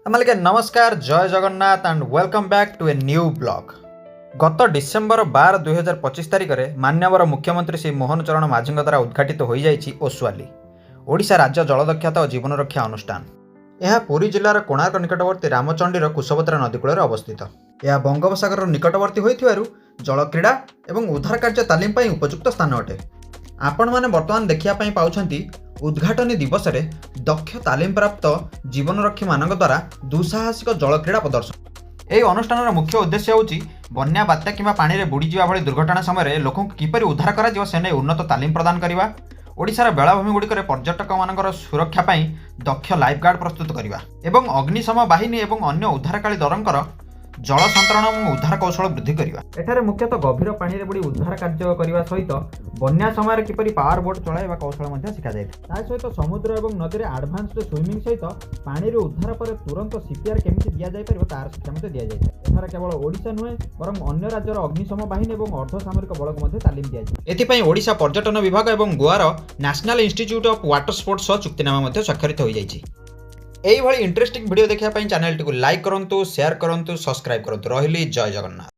आमलिके नमस्कार जय Jagannath and welcome back to a new blog. गत डिसेम्बर 12 2025 तारिख में मान्यवर मुख्यमंत्री श्री मोहन चरण माझी द्वारा उद्घाटित हो जाइछि ओसवाली ओडिशा राज्य जल दक्षता और जीवन रक्षा अनुष्ठान। यह पुरी जिलार कोणार्क निकटवर्ती रामचंडीर कुशभद्रा नदीकूल अवस्थित। यह बंगोपसागर निकटवर्ती होइथिबारु जल क्रीड़ा और उद्धार कार्य तालीम पाई उपयुक्त स्थान अटे। आपण माने वर्तमान देखिया पाई पाउछंती उद्घाटनी दिवस रे दक्ष तालीम प्राप्त जीवनरक्षी मानक द्वारा दुस्साहसिक जल क्रीड़ा प्रदर्शन। यह अनुष्ठान मुख्य उद्देश्य होची बन्या बात्या किंवा पानी रे बुड़ी जीवा भली दुर्घटना समय लोकों किपरि उद्धार करा जिवो सेने उन्नत तालीम प्रदान करिवा, ओडिशार बेलाभूमि गुड़िक पर्यटक मानकर सुरक्षा पाई दक्ष लाइफ गार्ड प्रस्तुत करिवा एवं अग्निशम बाहिनी एवं अन्य उद्धारकारी दरंकर जल सन्तरण और उद्धार कौशल वृद्धि करवा। एठारे मुख्यतः गभीर पानी रे बुड़ी उद्धार कार्य करने सहित बन्या समय किपरि पावर बोट चलाइबा कौशल शिखा जाए। ता सहित समुद्र और नदी में एडवांस्ड स्विमिंग सहित पानी रे उद्धार पर तुरंत सीपीआर केमिति दिया जाय परिबो तार शिक्षा मते दिया जाय। एठारे केवल ओडिशा नुहे बरं अन्य राज्यर अग्निशम बाहिनी और अर्धसामरिक बलक मते तालीम दिया जाय। एथिपई ओडिशा पर्यटन विभाग और grower national institute of water sports सह चुक्तिनामा मते स्वाक्षरित हो जाइछि। यही इंटरेस्टिंग वीडियो देखा चैनल टी लाइक करूँ, शेयर करूँ, सब्सक्राइब करूँ। रही जय जगन्नाथ।